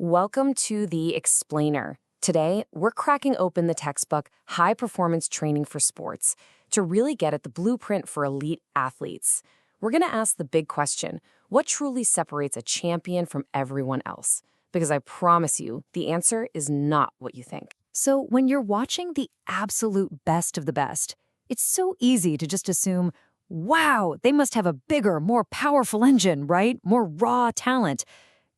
Welcome to The Explainer. Today, we're cracking open the textbook High Performance Training for Sports to really get at the blueprint for elite athletes. We're going to ask the big question, what truly separates a champion from everyone else? Because I promise you, the answer is not what you think. So when you're watching the absolute best of the best, it's so easy to just assume, wow, they must have a bigger, more powerful engine, right? More raw talent.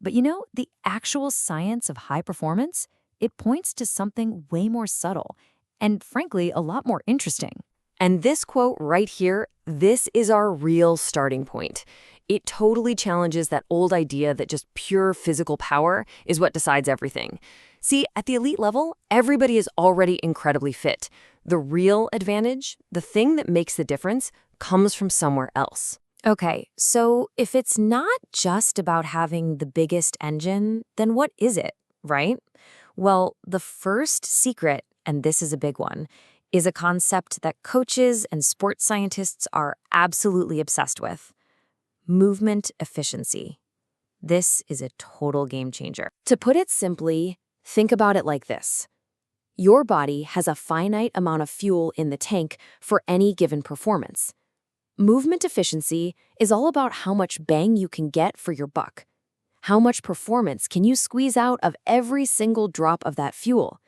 But the actual science of high performance, it points to something way more subtle and, frankly, a lot more interesting. And this quote right here, this is our real starting point. It totally challenges that old idea that just pure physical power is what decides everything. See, at the elite level, everybody is already incredibly fit. The real advantage, the thing that makes the difference, comes from somewhere else. Okay, so if it's not just about having the biggest engine, then what is it, right? Well, the first secret, and this is a big one, is a concept that coaches and sports scientists are absolutely obsessed with: movement efficiency. This is a total game changer. To put it simply, think about it like this. Your body has a finite amount of fuel in the tank for any given performance. Movement efficiency is all about how much bang you can get for your buck. How much performance can you squeeze out of every single drop of that fuel?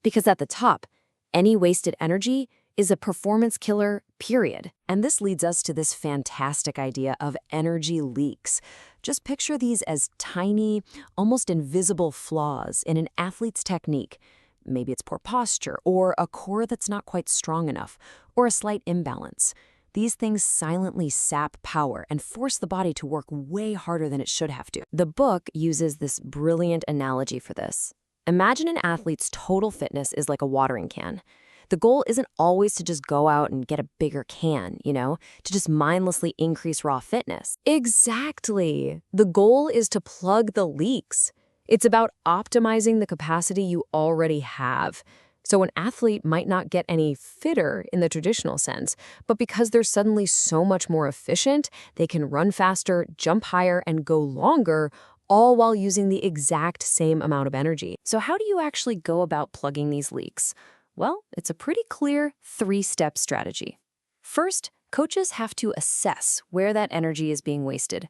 Because at the top, any wasted energy is a performance killer, period. And this leads us to this fantastic idea of energy leaks. Just picture these as tiny, almost invisible flaws in an athlete's technique. Maybe it's poor posture, or a core that's not quite strong enough, or a slight imbalance. These things silently sap power and force the body to work way harder than it should have to. The book uses this brilliant analogy for this. Imagine an athlete's total fitness is like a watering can. The goal isn't always to just go out and get a bigger can, to just mindlessly increase raw fitness. Exactly. The goal is to plug the leaks. It's about optimizing the capacity you already have. So an athlete might not get any fitter in the traditional sense, but because they're suddenly so much more efficient, they can run faster, jump higher, and go longer, all while using the exact same amount of energy. So how do you actually go about plugging these leaks? Well, it's a pretty clear 3-step strategy. First, coaches have to assess where that energy is being wasted.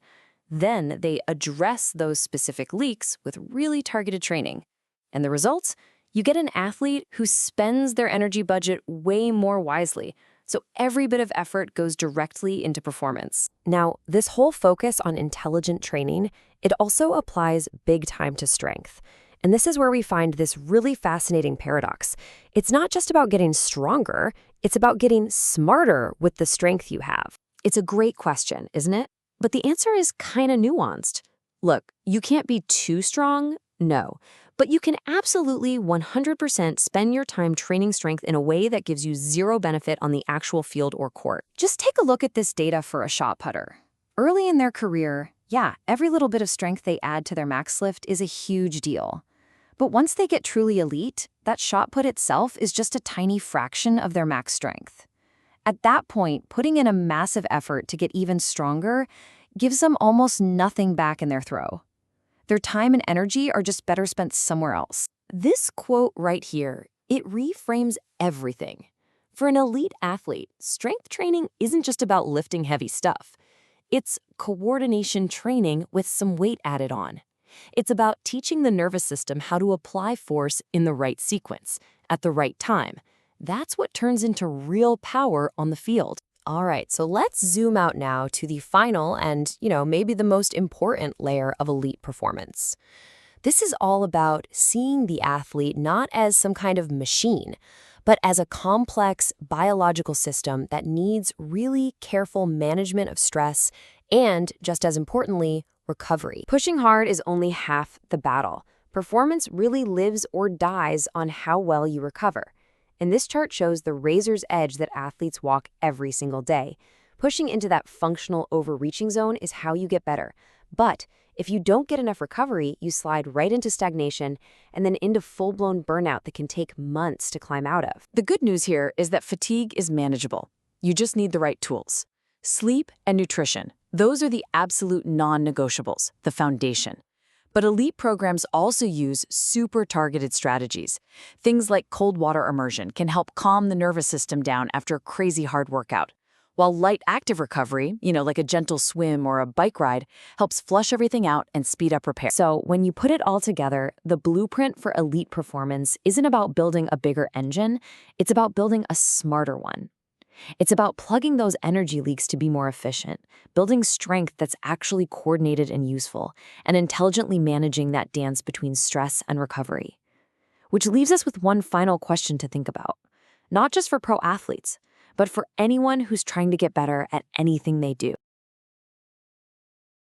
Then they address those specific leaks with really targeted training. And the results? You get an athlete who spends their energy budget way more wisely, so every bit of effort goes directly into performance. Now, this whole focus on intelligent training, it also applies big time to strength. And this is where we find this really fascinating paradox. It's not just about getting stronger, it's about getting smarter with the strength you have. It's a great question, isn't it? But the answer is kind of nuanced. Look, you can't be too strong, no. But you can absolutely 100% spend your time training strength in a way that gives you zero benefit on the actual field or court. Just take a look at this data for a shot putter. Early in their career, every little bit of strength they add to their max lift is a huge deal. But once they get truly elite, that shot put itself is just a tiny fraction of their max strength. At that point, putting in a massive effort to get even stronger gives them almost nothing back in their throw. Their time and energy are just better spent somewhere else. This quote right here, it reframes everything. For an elite athlete, strength training isn't just about lifting heavy stuff. It's coordination training with some weight added on. It's about teaching the nervous system how to apply force in the right sequence, at the right time. That's what turns into real power on the field. All right, so let's zoom out now to the final and, maybe the most important layer of elite performance. This is all about seeing the athlete not as some kind of machine, but as a complex biological system that needs really careful management of stress and, just as importantly, recovery. Pushing hard is only half the battle. Performance really lives or dies on how well you recover. And this chart shows the razor's edge that athletes walk every single day. Pushing into that functional overreaching zone is how you get better. But if you don't get enough recovery, you slide right into stagnation and then into full-blown burnout that can take months to climb out of. The good news here is that fatigue is manageable. You just need the right tools. Sleep and nutrition, those are the absolute non-negotiables, the foundation. But elite programs also use super targeted strategies. Things like cold water immersion can help calm the nervous system down after a crazy hard workout, while light active recovery, like a gentle swim or a bike ride, helps flush everything out and speed up repair. So when you put it all together, the blueprint for elite performance isn't about building a bigger engine, it's about building a smarter one. It's about plugging those energy leaks to be more efficient, building strength that's actually coordinated and useful, and intelligently managing that dance between stress and recovery. Which leaves us with one final question to think about, not just for pro athletes, but for anyone who's trying to get better at anything they do.